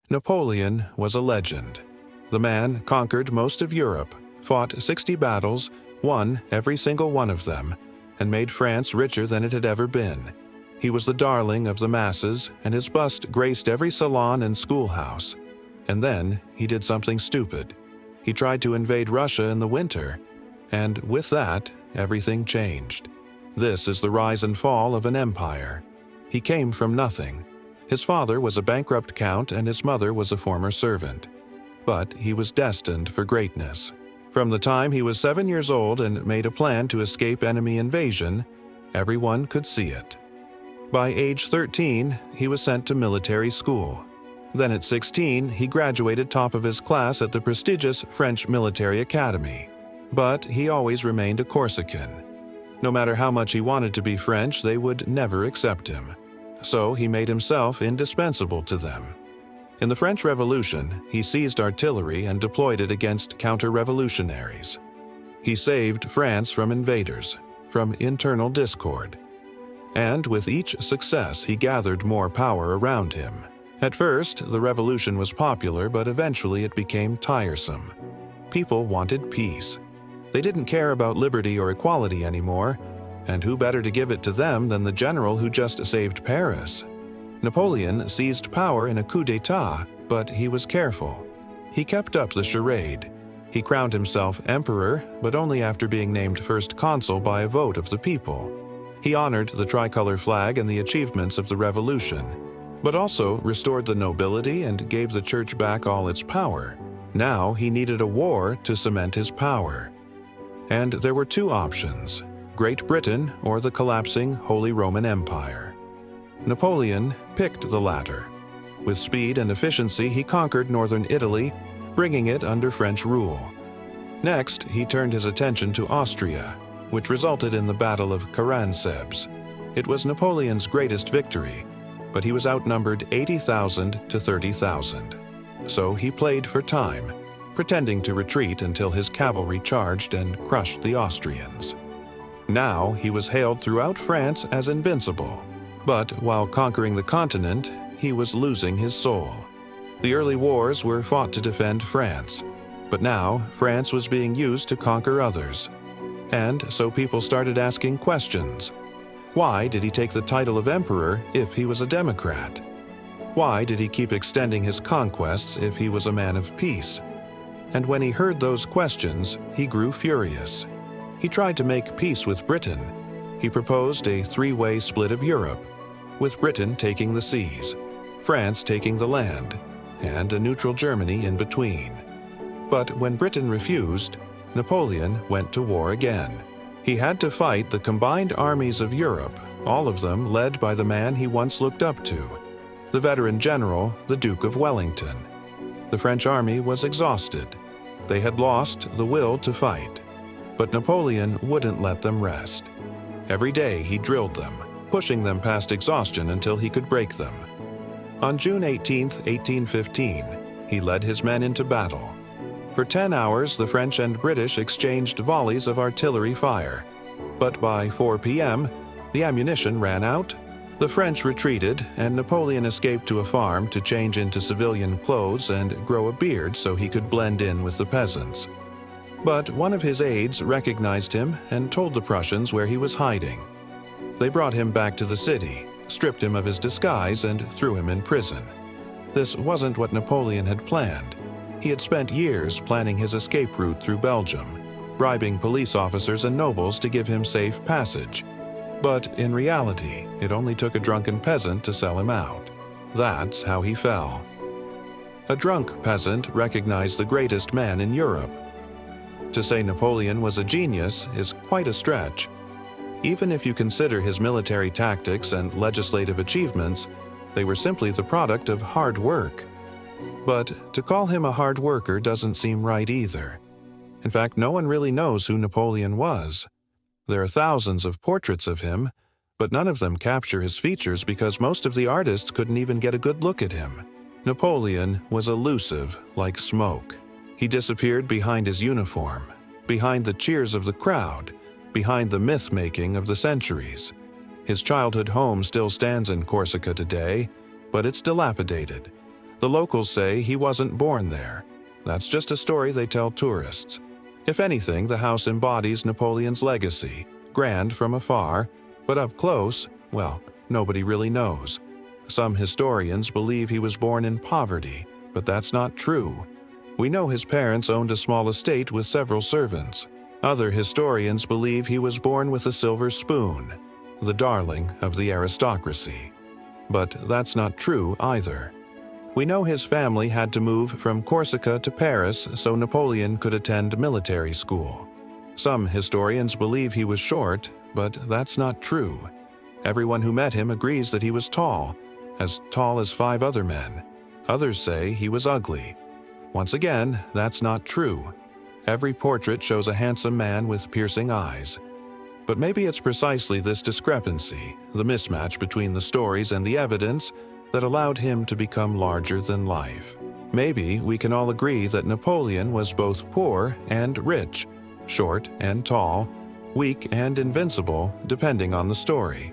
Napoleon was a legend. The man conquered most of Europe, fought 60 battles, won every single one of them, and made France richer than it had ever been. He was the darling of the masses, and his bust graced every salon and schoolhouse. And then he did something stupid. He tried to invade Russia in the winter, and with that, everything changed. This is the rise and fall of an empire. He came from nothing. His father was a bankrupt count and his mother was a former servant. But he was destined for greatness. From the time he was 7 years old and made a plan to escape enemy invasion, everyone could see it. By age 13, he was sent to military school. Then at 16, he graduated top of his class at the prestigious French Military Academy. But he always remained a Corsican. No matter how much he wanted to be French, they would never accept him. So he made himself indispensable to them. In the French Revolution, he seized artillery and deployed it against counter-revolutionaries. He saved France from invaders, from internal discord. And with each success, he gathered more power around him. At first, the revolution was popular, but eventually it became tiresome. People wanted peace. They didn't care about liberty or equality anymore, and who better to give it to them than the general who just saved Paris? Napoleon seized power in a coup d'etat, but he was careful. He kept up the charade. He crowned himself emperor, but only after being named first consul by a vote of the people. He honored the tricolor flag and the achievements of the revolution, but also restored the nobility and gave the church back all its power. Now he needed a war to cement his power. And there were two options: Great Britain or the collapsing Holy Roman Empire. Napoleon picked the latter. With speed and efficiency, he conquered northern Italy, bringing it under French rule. Next, he turned his attention to Austria, which resulted in the Battle of Karansebes. It was Napoleon's greatest victory, but he was outnumbered 80,000 to 30,000. So he played for time, pretending to retreat until his cavalry charged and crushed the Austrians. Now he was hailed throughout France as invincible. But while conquering the continent, he was losing his soul. The early wars were fought to defend France, but now France was being used to conquer others. And so people started asking questions. Why did he take the title of emperor if he was a democrat? Why did he keep extending his conquests if he was a man of peace? And when he heard those questions, he grew furious. He tried to make peace with Britain. He proposed a three-way split of Europe, with Britain taking the seas, France taking the land, and a neutral Germany in between. But when Britain refused, Napoleon went to war again. He had to fight the combined armies of Europe, all of them led by the man he once looked up to, the veteran general, the Duke of Wellington. The French army was exhausted. They had lost the will to fight. But Napoleon wouldn't let them rest. Every day he drilled them, pushing them past exhaustion until he could break them. On June 18, 1815, he led his men into battle. For 10 hours, the French and British exchanged volleys of artillery fire. But by 4 p.m., the ammunition ran out. The French retreated, and Napoleon escaped to a farm to change into civilian clothes and grow a beard so he could blend in with the peasants. But one of his aides recognized him and told the Prussians where he was hiding. They brought him back to the city, stripped him of his disguise, and threw him in prison. This wasn't what Napoleon had planned. He had spent years planning his escape route through Belgium, bribing police officers and nobles to give him safe passage. But in reality, it only took a drunken peasant to sell him out. That's how he fell. A drunk peasant recognized the greatest man in Europe. To say Napoleon was a genius is quite a stretch. Even if you consider his military tactics and legislative achievements, they were simply the product of hard work. But to call him a hard worker doesn't seem right either. In fact, no one really knows who Napoleon was. There are thousands of portraits of him, but none of them capture his features because most of the artists couldn't even get a good look at him. Napoleon was elusive like smoke. He disappeared behind his uniform, behind the cheers of the crowd, behind the myth-making of the centuries. His childhood home still stands in Corsica today, but it's dilapidated. The locals say he wasn't born there. That's just a story they tell tourists. If anything, the house embodies Napoleon's legacy, grand from afar, but up close, well, nobody really knows. Some historians believe he was born in poverty, but that's not true. We know his parents owned a small estate with several servants. Other historians believe he was born with a silver spoon, the darling of the aristocracy. But that's not true either. We know his family had to move from Corsica to Paris so Napoleon could attend military school. Some historians believe he was short, but that's not true. Everyone who met him agrees that he was tall as 5 other men. Others say he was ugly. Once again, that's not true. Every portrait shows a handsome man with piercing eyes. But maybe it's precisely this discrepancy, the mismatch between the stories and the evidence, that allowed him to become larger than life. Maybe we can all agree that Napoleon was both poor and rich, short and tall, weak and invincible, depending on the story.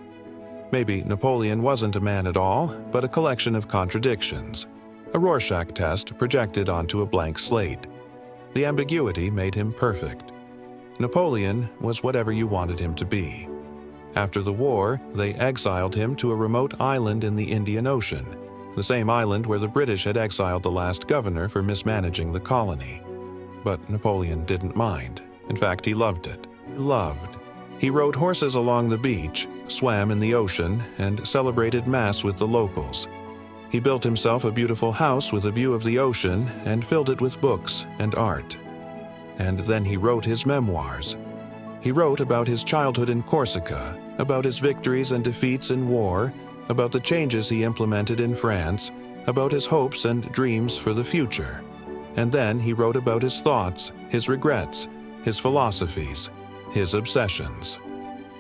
Maybe Napoleon wasn't a man at all, but a collection of contradictions, a Rorschach test projected onto a blank slate. The ambiguity made him perfect. Napoleon was whatever you wanted him to be. After the war, they exiled him to a remote island in the Indian Ocean, the same island where the British had exiled the last governor for mismanaging the colony. But Napoleon didn't mind. In fact, he loved it. Loved. He rode horses along the beach, swam in the ocean, and celebrated Mass with the locals. He built himself a beautiful house with a view of the ocean and filled it with books and art. And then he wrote his memoirs. He wrote about his childhood in Corsica, about his victories and defeats in war, about the changes he implemented in France, about his hopes and dreams for the future. And then he wrote about his thoughts, his regrets, his philosophies, his obsessions.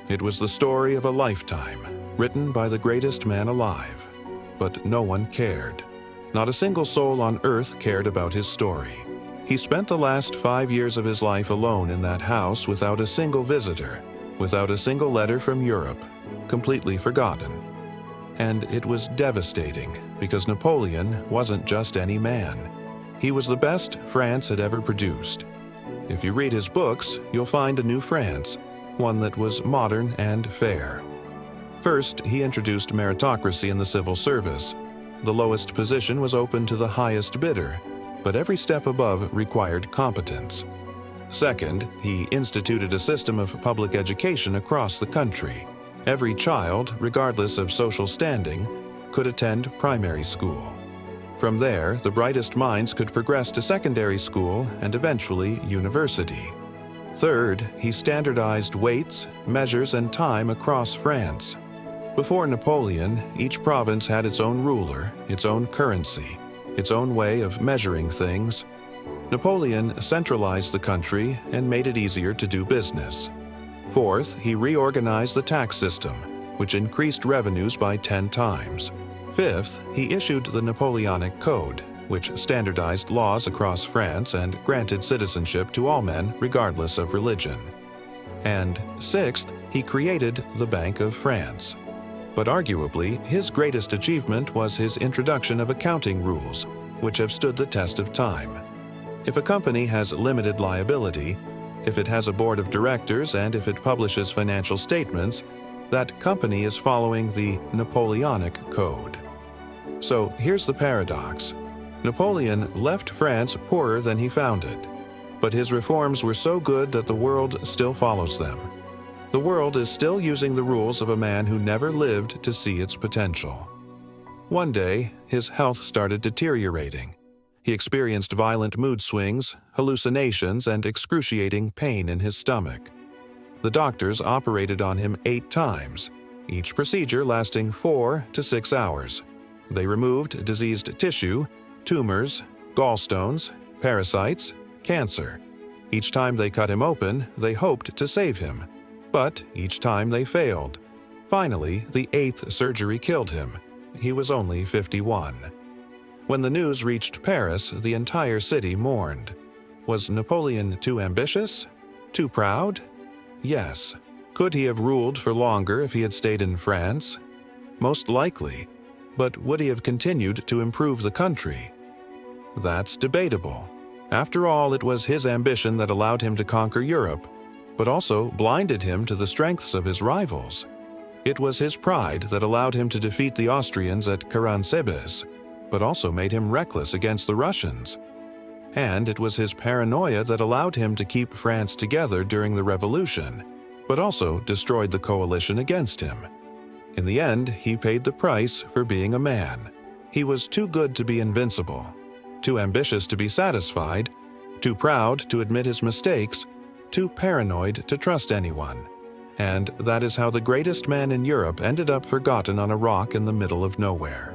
It was the story of a lifetime, written by the greatest man alive. But no one cared. Not a single soul on earth cared about his story. He spent the last 5 years of his life alone in that house without a single visitor, without a single letter from Europe, completely forgotten. And it was devastating, because Napoleon wasn't just any man. He was the best France had ever produced. If you read his books, you'll find a new France, one that was modern and fair. First, he introduced meritocracy in the civil service. The lowest position was open to the highest bidder, but every step above required competence. Second, he instituted a system of public education across the country. Every child, regardless of social standing, could attend primary school. From there, the brightest minds could progress to secondary school and eventually university. Third, he standardized weights, measures, and time across France. Before Napoleon, each province had its own ruler, its own currency, its own way of measuring things. Napoleon centralized the country and made it easier to do business. Fourth, he reorganized the tax system, which increased revenues by 10 times. Fifth, he issued the Napoleonic Code, which standardized laws across France and granted citizenship to all men regardless of religion. And sixth, he created the Bank of France. But arguably, his greatest achievement was his introduction of accounting rules, which have stood the test of time. If a company has limited liability, if it has a board of directors, and if it publishes financial statements, that company is following the Napoleonic Code. So here's the paradox. Napoleon left France poorer than he found it, but his reforms were so good that the world still follows them. The world is still using the rules of a man who never lived to see its potential. One day, his health started deteriorating. He experienced violent mood swings, hallucinations, and excruciating pain in his stomach. The doctors operated on him 8 times, each procedure lasting 4 to 6 hours. They removed diseased tissue, tumors, gallstones, parasites, cancer. Each time they cut him open, they hoped to save him. But each time they failed. Finally, the 8th surgery killed him. He was only 51. When the news reached Paris, the entire city mourned. Was Napoleon too ambitious? Too proud? Yes. Could he have ruled for longer if he had stayed in France? Most likely. But would he have continued to improve the country? That's debatable. After all, it was his ambition that allowed him to conquer Europe, but also blinded him to the strengths of his rivals. It was his pride that allowed him to defeat the Austrians at Karansebes, but also made him reckless against the Russians. And it was his paranoia that allowed him to keep France together during the Revolution, but also destroyed the coalition against him. In the end, he paid the price for being a man. He was too good to be invincible, too ambitious to be satisfied, too proud to admit his mistakes, too paranoid to trust anyone. And that is how the greatest man in Europe ended up forgotten on a rock in the middle of nowhere.